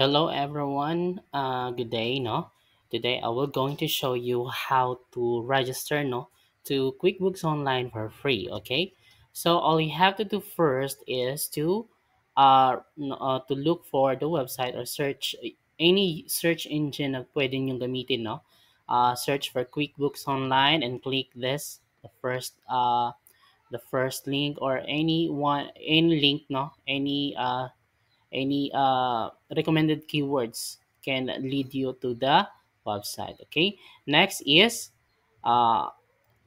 Hello everyone, good day, no? Today I will going to show you how to register, no, to QuickBooks Online for free, okay? So all you have to do first is to look for the website or search any search engine na pwede nyo gamitin, no? Search for QuickBooks Online and click this, the first link or any link, no? Any recommended keywords can lead you to the website. Okay, uh,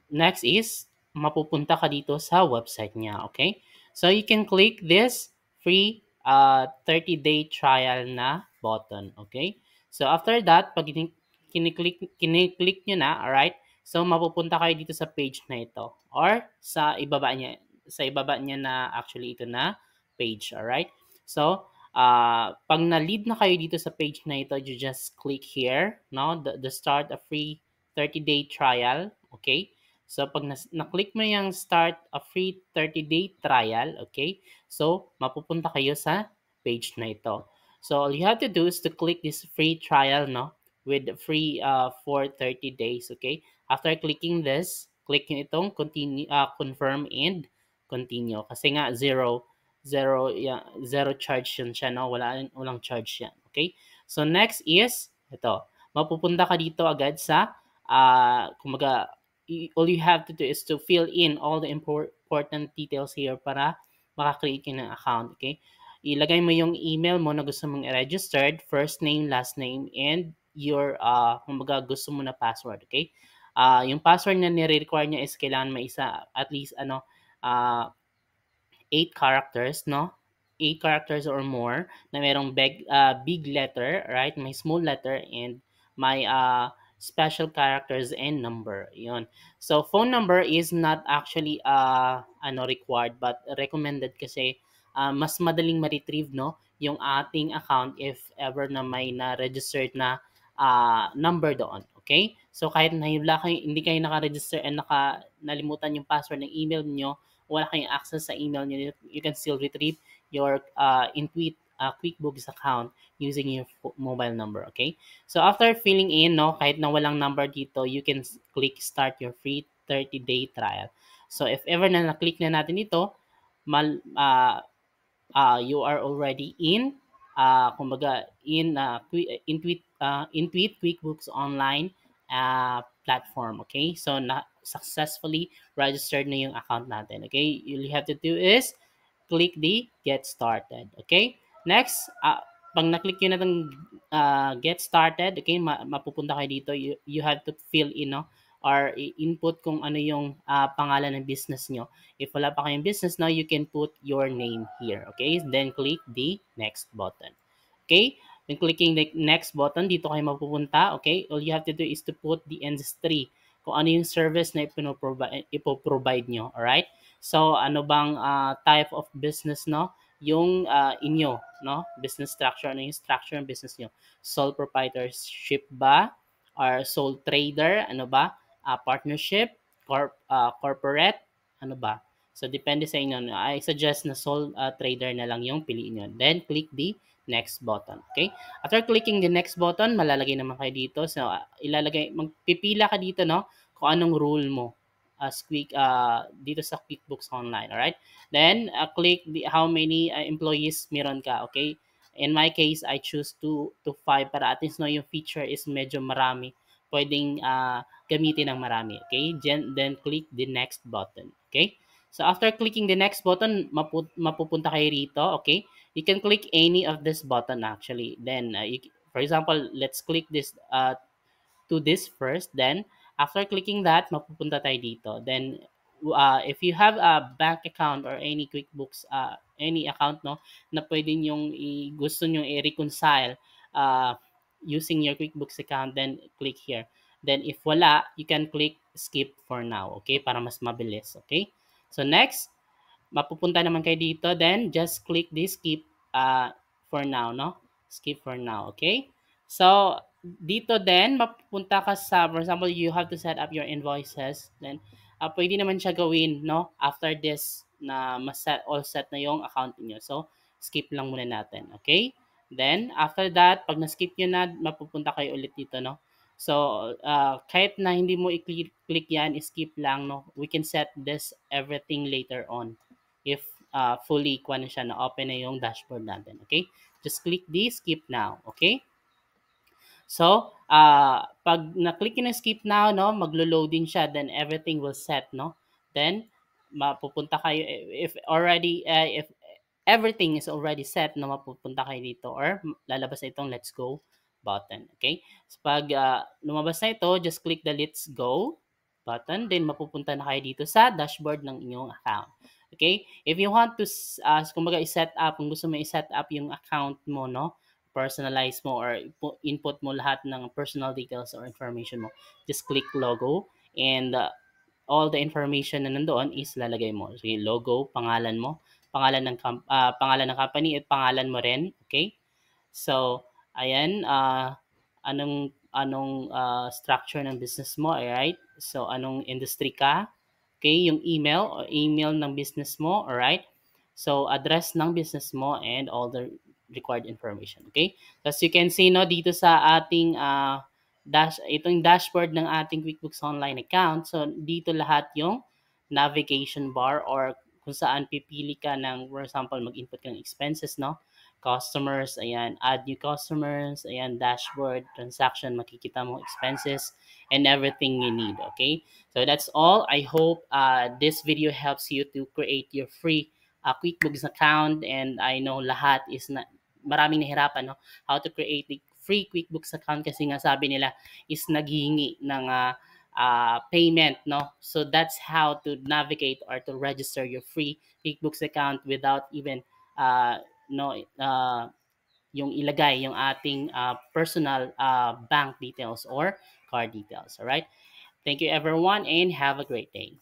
next is mapupunta ka dito sa website niya. Okay, so you can click this free 30-day trial na button. Okay, so after that, pag kiniklik nyo na, alright, so mapupunta kayo dito sa page na ito or sa ibaba niya na actually ito na page. Alright, so pag na-lead na kayo dito sa page na ito, you just click here, no, the start a free 30-day trial. Okay, so pag na-click mo yung start a free 30-day trial, okay, so mapupunta kayo sa page na ito. So all you have to do is to click this free trial, no, with free for 30 days. Okay, after clicking this, click nyo itong continue, confirm and continue kasi nga zero charge yun siya, no, walang charge yan. Okay, so next is ito, mapupunta ka dito agad sa kumaga, all you have to do is to fill in all the important details here para makakreate ka ng account. Okay, ilagay mo yung email mo na gusto mong i-registered, first name, last name, and your kumbaga gusto mo na password. Okay, yung password na nire-require niya is kailangan may isa at least uh, 8 characters, no? 8 characters or more na merong big letter, right? May small letter and may special characters and number. Yun. So phone number is not actually required but recommended kasi mas madaling ma-retrieve, no, yung ating account if ever na may na-registered na number doon. Okay? So kahit hindi kayo naka-register and nalimutan yung password ng email niyo, wala kayong access sa email niyo, you can still retrieve your Intuit QuickBooks account using your mobile number. Okay? So after filling in, no, kahit na walang number dito, you can click start your free 30-day trial. So if ever na na-click na natin ito, you are already in kumbaga Intuit QuickBooks Online platform. Okay, so na successfully registered na yung account natin. Okay, all you have to do is click the get started. Okay, next, pag na-click yun na itong get started, okay, mapupunta kayo dito, you have to fill in, no, or input kung ano yung pangalan ng business nyo. If wala pa kayong business now, you can put your name here. Okay, then click the next button. Okay, when clicking the next button, dito kayo mapupunta. Okay, all you have to do is to put the industry, kung ano yung service na ipoprovide nyo. Alright, so ano bang type of business, no, yung inyo, no, business structure, ano yung structure ng business nyo, sole proprietorship ba or sole trader, ano ba, partnership, corporate, ano ba. So depende sa inyo. I suggest na sole trader na lang yung piliin nyo. Then click the next button. Okay? After clicking the next button, malalagay naman kayo dito. So magpipila ka dito, no, kung anong rule mo as dito sa QuickBooks Online. Alright? Then click how many employees meron ka. Okay? In my case, I choose 2 to 5 para at least, no, yung feature is medyo marami. Pwedeng gamitin ng marami. Okay? Then click the next button. Okay? So after clicking the next button, mapupunta kayo rito. Okay? You can click any of this button actually. Then, for example, let's click this to this first. Then, after clicking that, mapupunta tayo dito. Then, if you have a bank account or any QuickBooks, any account, no, na pwede nyong gusto nyong i-reconcile using your QuickBooks account, then click here. Then, if wala, you can click skip for now, okay, para mas mabilis, okay? So, next, mapupunta naman kayo dito, then just click this skip for now, no? Skip for now, okay? So, dito din, mapupunta ka sa, for example, you have to set up your invoices. Then, pwede naman siya gawin, no? After this, na all set na yung account niyo. So, skip lang muna natin, okay? Then, after that, pag na-skip nyo na, mapupunta kayo ulit dito, no? So, kahit na hindi mo i-click yan, skip lang, no? We can set this everything later on if fully kuha na siya, na open na yung dashboard natin, okay? Just click this, skip now, okay? So, pag na-click nyo na skip now, no, maglo-loading siya, then everything will set, no? Then, mapupunta kayo, if everything is already set, no, mapupunta kayo dito or lalabas na itong let's go button, okay? So, pag lumabas na ito, just click the let's go button, then mapupunta na kayo dito sa dashboard ng inyong account. Okay? If you want to, kumbaga, i-set up, kung gusto mo i-set up yung account mo, no, personalize mo or input mo lahat ng personal details or information mo, just click logo and all the information na nandoon is lalagay mo. So, yung logo, pangalan mo, pangalan ng company at pangalan mo rin, okay? So, ayan, anong structure ng business mo, alright? So, anong industry ka? Okay, yung email ng business mo, alright? So, address ng business mo and all the required information, okay? As you can see, no, dito sa ating itong dashboard ng ating QuickBooks Online account. So, dito lahat yung navigation bar or kung saan pipili ka ng, for example, mag-input ka ng expenses, no? Customers, ayan, add new customers, ayan, dashboard, transaction, makikita mo expenses, and everything you need, okay? So that's all. I hope this video helps you to create your free QuickBooks account, and I know lahat is na maraming nahirapan, no? How to create the free QuickBooks account kasi nga sabi nila is naghihingi ng payment, no? So that's how to navigate or to register your free QuickBooks account without even no yung ilagay yung ating personal bank details or card details. All right? Thank you everyone and have a great day.